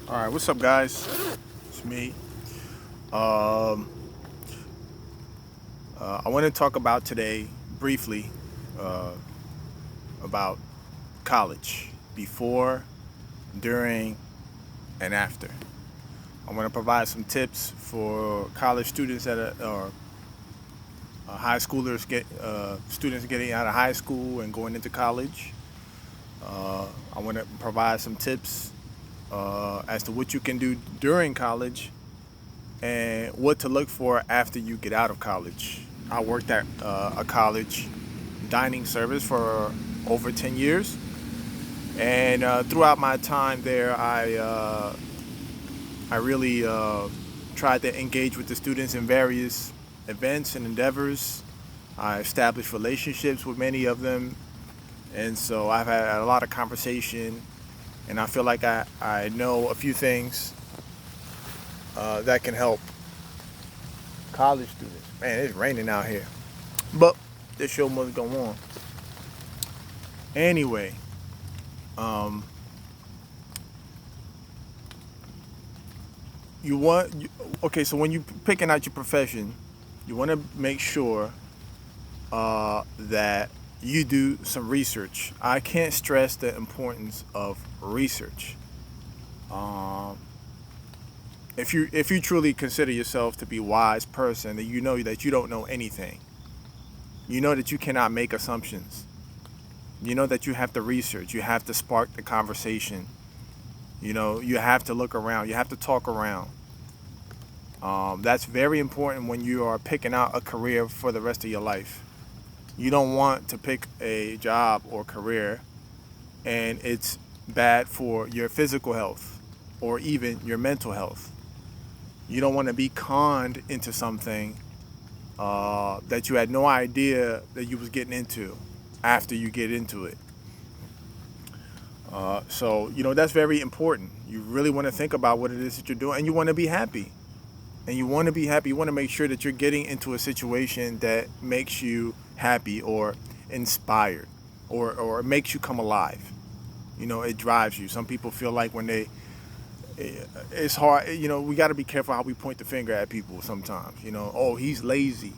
All right, what's up, guys? It's me. Um, I want to talk about today briefly uh, about college before, during, and after. I want to provide some tips for college students that are, or high schoolers get students getting out of high school and going into college. I want to provide some tips as to what you can do during college and what to look for after you get out of college. I worked at a college dining service for over 10 years. And throughout my time there, I really tried to engage with the students in various events and endeavors. I established relationships with many of them. And so I've had a lot of conversation, and I feel like I know a few things that can help college students. Man, it's raining out here. But this show must go on. Anyway, um, you want you, okay. So when you picking out your profession, you want to make sure that you do some research. I can't stress the importance of research. Um, if you truly consider yourself to be a wise person, then you know that you don't know anything. You know that you cannot make assumptions. You know that you have to research. You have to spark the conversation. You have to look around. You have to talk around. That's very important when you are picking out a career for the rest of your life. You don't want to pick a job or career and it's bad for your physical health or even your mental health. You don't want to be conned into something that you had no idea that you was getting into after you get into it. So that's very important. You really want to think about what it is that you're doing, and you want to be happy. And you want to be happy. You want to make sure that you're getting into a situation that makes you happy or inspired, or makes you come alive. It drives you. Some people feel like when it's hard. We got to be careful how we point the finger at people sometimes. Oh, he's lazy.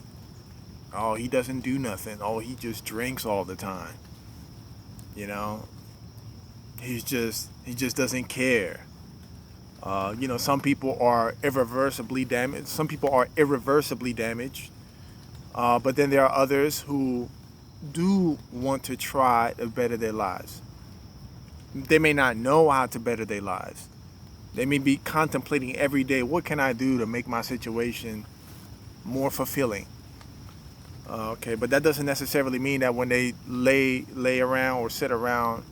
Oh, he doesn't do nothing. Oh, he just drinks all the time. You know, he just doesn't care. Some people are irreversibly damaged. Some people are irreversibly damaged. But then there are others who do want to try to better their lives. They may not know how to better their lives. They may be contemplating every day, what can I do to make my situation more fulfilling? Okay, but that doesn't necessarily mean that when they lay around or sit around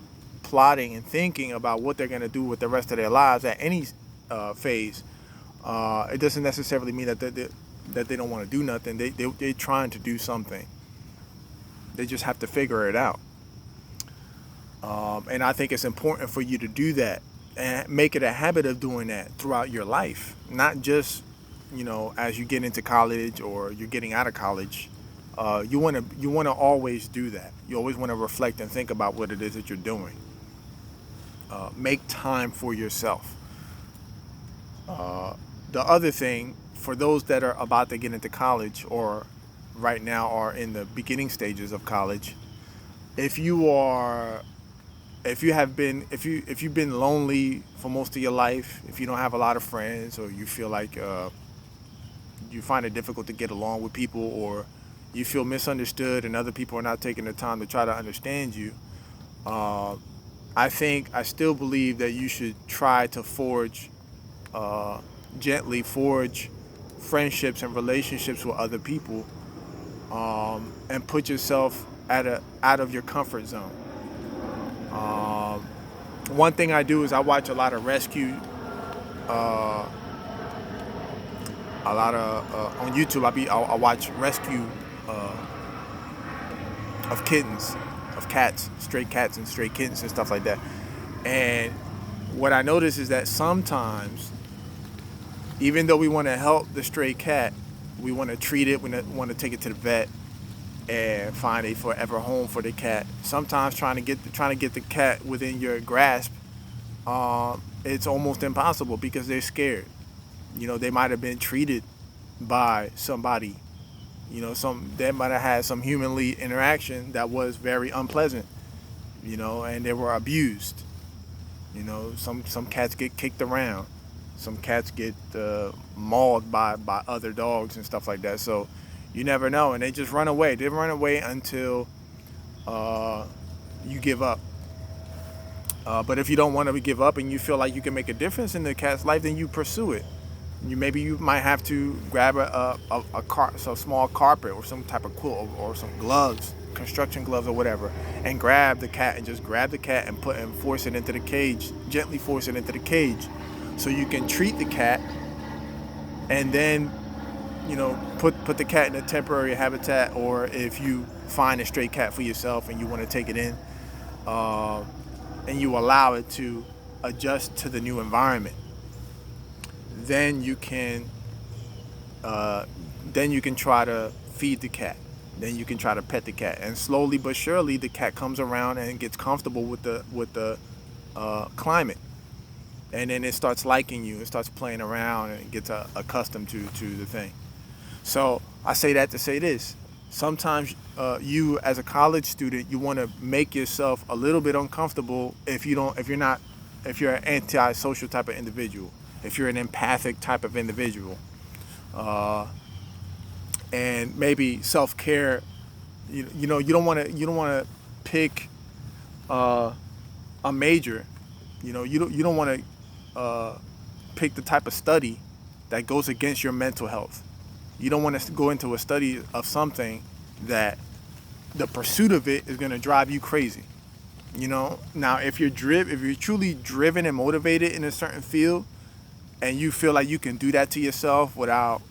plotting and thinking about what they're going to do with the rest of their lives at any phase, it doesn't necessarily mean that they don't want to do nothing. They're trying to do something. They just have to figure it out. And I think it's important for you to do that and make it a habit of doing that throughout your life, not just as you get into college or you're getting out of college. You want to always do that. You always want to reflect and think about what it is that you're doing. Make time for yourself. The other thing, for those that are about to get into college or right now are in the beginning stages of college, if you are if you've been lonely for most of your life, if you don't have a lot of friends, or you feel like you find it difficult to get along with people, or you feel misunderstood and other people are not taking the time to try to understand you, uh, I still believe that you should try to uh, gently forge friendships and relationships with other people, and put yourself out of your comfort zone. Um, One thing I do is I watch uh, a lot of on YouTube. I watch rescue uh, of kittens, of cats, stray cats and stray kittens and stuff like that. And what I notice is that sometimes, even though we want to help the stray cat, we want to treat it, we want to take it to the vet and find a forever home for the cat. Sometimes trying to get the cat within your grasp it's almost impossible because they're scared. They might have been treated by somebody. They might have had some humanly interaction that was very unpleasant. And they were abused. Some cats get kicked around. Some cats get mauled by other dogs and stuff like that. So you never know, and they just run away. They run away until you give up. But if you don't want to give up and you feel like you can make a difference in the cat's life, then you pursue it. You might have to grab some small carpet or some type of quilt or some gloves, construction gloves or whatever, and grab the cat and just grab the cat and force it into the cage, gently force it into the cage, so you can treat the cat, and then put the cat in a temporary habitat, or if you find a stray cat for yourself and you want to take it in, and you allow it to adjust to the new environment. Then you can try to feed the cat. Then you can try to pet the cat, and slowly but surely the cat comes around and gets comfortable with the climate, and then it starts liking you. It starts playing around and it gets accustomed to the thing. So I say that to say this: sometimes you, as a college student, you want to make yourself a little bit uncomfortable if you're an antisocial type of individual. If you're an empathic type of individual, and maybe self-care, you don't want to pick a major. You don't want to pick the type of study that goes against your mental health. You don't want to go into a study of something that the pursuit of it is going to drive you crazy. Now if you're truly driven and motivated in a certain field, and you feel like you can do that to yourself without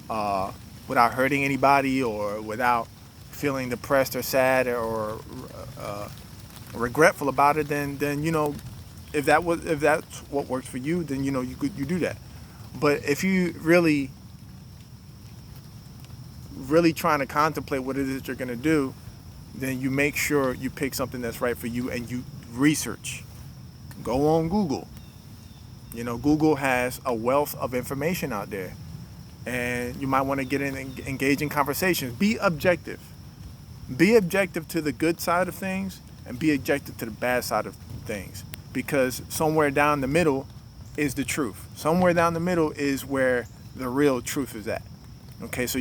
hurting anybody, or without feeling depressed or sad or regretful about it, then if that's what works for you, then you do that. But if you really trying to contemplate what it is that you're going to do, then you make sure you pick something that's right for you, and you research. Go on Google. Google has a wealth of information out there, and you might want to get in and engage in conversations. Be objective. Be objective to the good side of things, and be objective to the bad side of things, because somewhere down the middle is the truth. Somewhere down the middle is where the real truth is at. Okay, so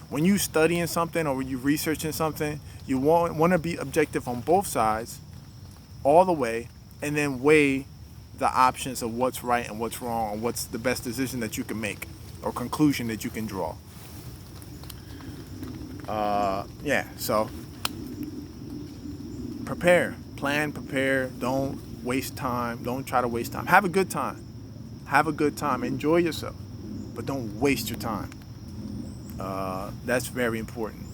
when you studying something or when you researching something, you want to be objective on both sides, all the way, and then weigh the options of what's right and what's wrong, and what's the best decision that you can make or conclusion that you can draw. So prepare, plan, prepare. Don't waste time. Don't try to waste time. Have a good time. Enjoy yourself, but don't waste your time. That's very important.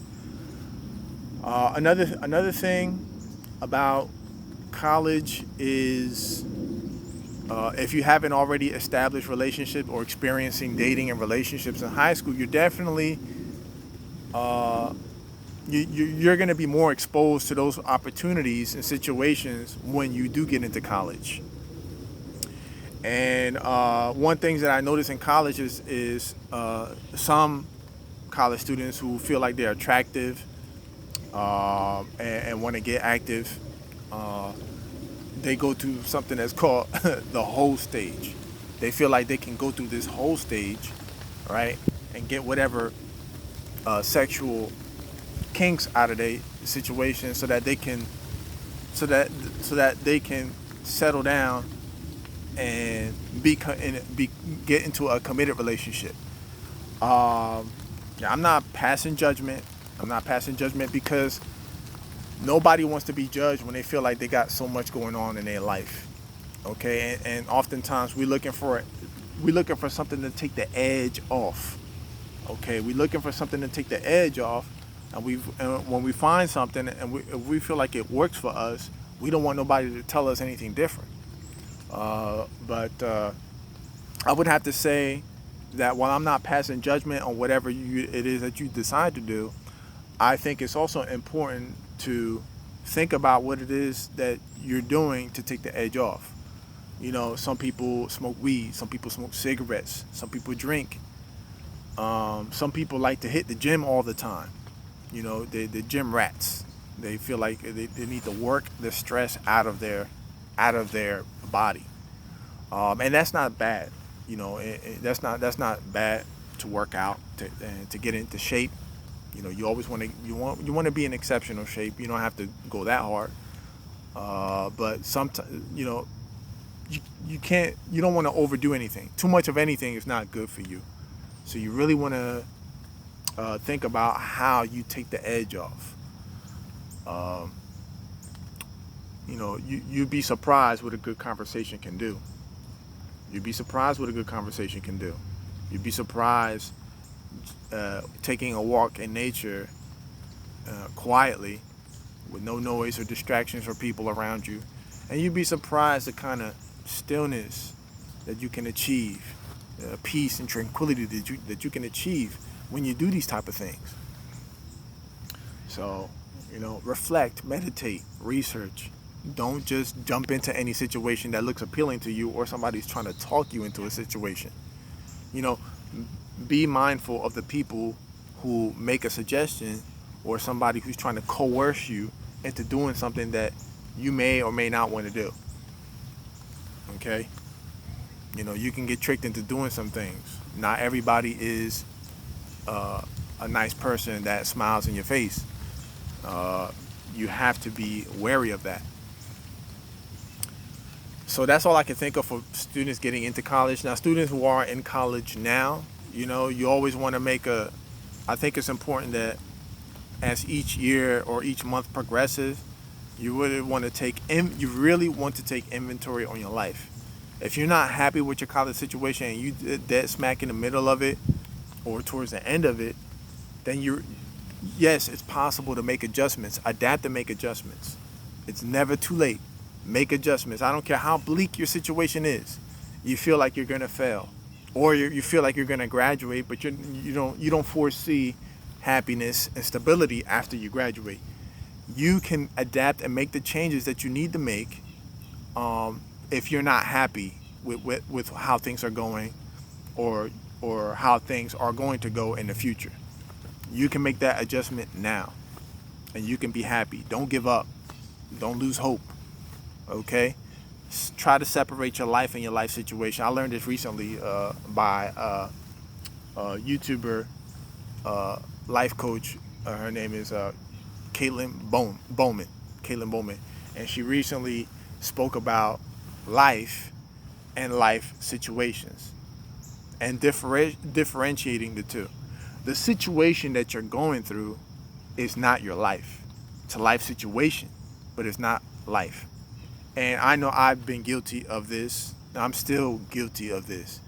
Another thing about college is, if you haven't already established relationships or experiencing dating and relationships in high school, you're definitely you're going to be more exposed to those opportunities and situations when you do get into college. And one thing that I notice in college is some college students who feel like they're attractive and want to get active. They go through something that's called the whole stage. They feel like they can go through this whole stage, right, and get whatever sexual kinks out of their situation, so that they can settle down and get into a committed relationship. I'm not passing judgment. Because nobody wants to be judged when they feel like they got so much going on in their life. Okay, and oftentimes we're looking for something to take the edge off. Okay, we're looking for something to take the edge off, and when we find something and if we feel like it works for us, we don't want nobody to tell us anything different. But I would have to say that while I'm not passing judgment on whatever it is that you decide to do, I think it's also important to think about what it is that you're doing to take the edge off. You know, some people smoke weed, some people smoke cigarettes, some people drink. Some people like to hit the gym all the time. You know, the gym rats. They feel like they need to work the stress out of their body, and that's not bad. You know, that's not bad to work out to get into shape. You know, you always want to be in exceptional shape. You don't have to go that hard, but sometimes you don't want to overdo anything. Too much of anything is not good for you. So you really want to think about how you take the edge off. Um, you'd be surprised what a good conversation can do. You'd be surprised what a good conversation can do. You'd be surprised taking a walk in nature quietly with no noise or distractions or people around you. And you'd be surprised the kind of stillness that you can achieve, peace and tranquility that you can achieve when you do these type of things. So, reflect, meditate, research. Don't just jump into any situation that looks appealing to you or somebody's trying to talk you into a situation. You know, be mindful of the people who make a suggestion or somebody who's trying to coerce you into doing something that you may or may not want to do. Okay? You can get tricked into doing some things. Not everybody is a nice person that smiles in your face. You have to be wary of that. So that's all I can think of for students getting into college. Now, students who are in college now, you always want to I think it's important that as each year or each month progresses, you really want to take inventory on your life. If you're not happy with your college situation and you dead smack in the middle of it or towards the end of it, then yes, it's possible to make adjustments, adapt and make adjustments. It's never too late. Make adjustments. I don't care how bleak your situation is. You feel like you're gonna fail, or you feel like you're gonna graduate, but you don't foresee happiness and stability after you graduate. You can adapt and make the changes that you need to make if you're not happy with how things are going, or how things are going to go in the future. You can make that adjustment now, and you can be happy. Don't give up. Don't lose hope. Okay? Try to separate your life and your life situation. I learned this recently by a YouTuber, life coach. Her name is Caitlin Bowman. Caitlin Bowman. And she recently spoke about life and life situations and differentiating the two. The situation that you're going through is not your life. It's a life situation, but it's not life. And I know I've been guilty of this. I'm still guilty of this.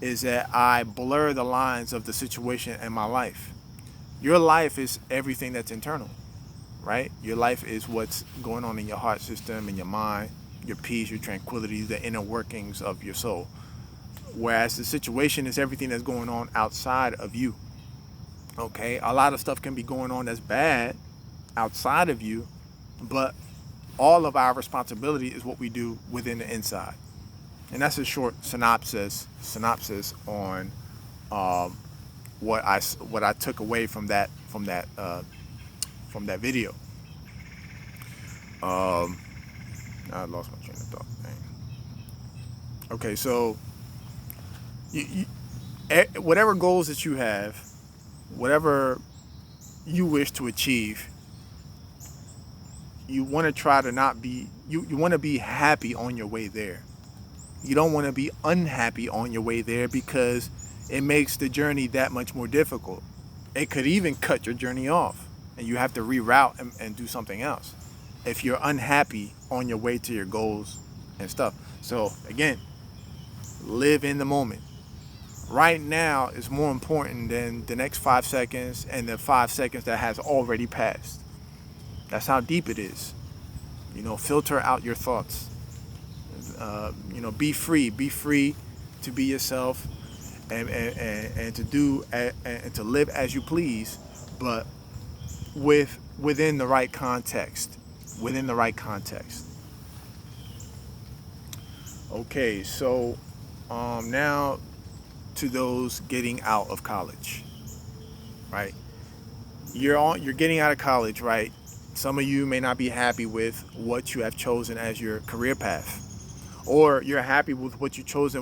Is that I blur the lines of the situation in my life. Your life is everything that's internal, right? Your life is what's going on in your heart system, in your mind, your peace, your tranquility, the inner workings of your soul. Whereas the situation is everything that's going on outside of you. Okay? A lot of stuff can be going on that's bad outside of you, but all of our responsibility is what we do within the inside. And that's a short synopsis on what I took away from that video. I lost my train of thought. Dang. Okay, so whatever goals that you have, whatever you wish to achieve, you want to try to not be, you want to be happy on your way there. You don't want to be unhappy on your way there, because it makes the journey that much more difficult. It could even cut your journey off and you have to reroute and do something else if you're unhappy on your way to your goals and stuff. So again, live in the moment. Right now is more important than the next 5 seconds and the 5 seconds that has already passed. That's how deep it is. Filter out your thoughts. Be free to be yourself and to do and to live as you please, but within the right context. Okay, so now to those getting out of college, right? You're getting out of college, right? Some of you may not be happy with what you have chosen as your career path, or you're happy with what you chose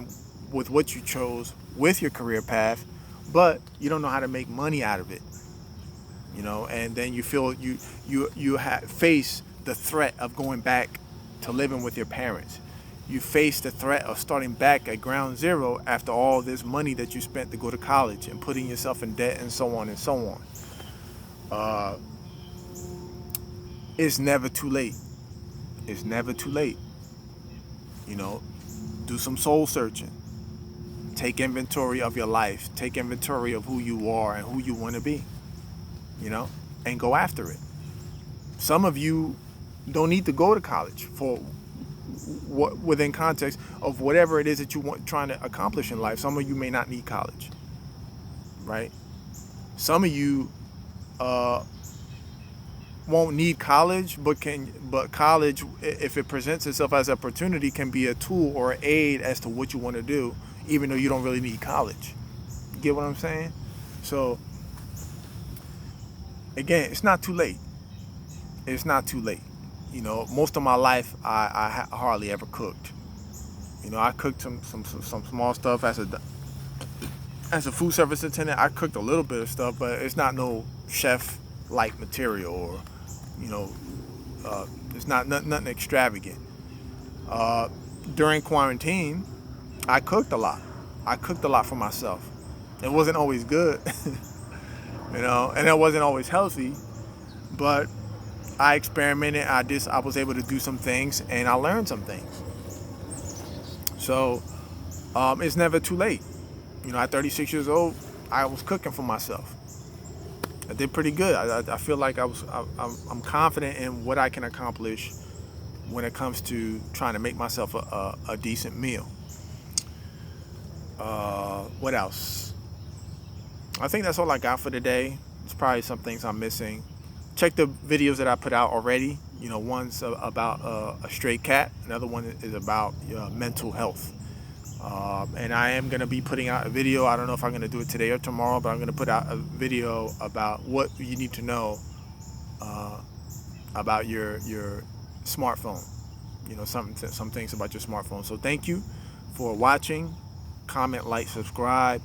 with your career path, but you don't know how to make money out of it, and then you feel face the threat of going back to living with your parents. You face the threat of starting back at ground zero after all this money that you spent to go to college and putting yourself in debt and so on and so on. uh, it's never too late. It's never too late. you know do some soul searching. Take inventory of your life. Take inventory of who you are and who you want to be, you know and go after it. Some of you don't need to go to college for what, within context of whatever it is that you want trying to accomplish in life. Some of you may not need college, right? Some of you uh, won't need college, but college, if it presents itself as an opportunity, can be a tool or an aid as to what you want to do, even though you don't really need college. You get what I'm saying? So again, it's not too late. It's not too late. Most of my life, I hardly ever cooked. I cooked some small stuff as a food service attendant. I cooked a little bit of stuff, but it's not no chef like material, or you know, it's not nothing extravagant. Uh, During quarantine, I cooked a lot. I cooked a lot for myself. It wasn't always good, and it wasn't always healthy, but I experimented. I was able to do some things, and I learned some things. So it's never too late. At 36 years old, I was cooking for myself. I did pretty good. I feel like I'm confident in what I can accomplish when it comes to trying to make myself a decent meal. What else? I think that's all I got for today. There's probably some things I'm missing. Check the videos that I put out already. One's about a stray cat. Another one is about mental health. And I am going to be putting out a video. I don't know if I'm going to do it today or tomorrow, but I'm going to put out a video about what you need to know about your smartphone. Some things about your smartphone. So thank you for watching. Comment, like, subscribe.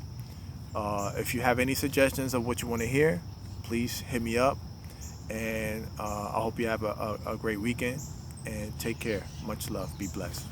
If you have any suggestions of what you want to hear, please hit me up. And I hope you have a great weekend. And take care. Much love. Be blessed.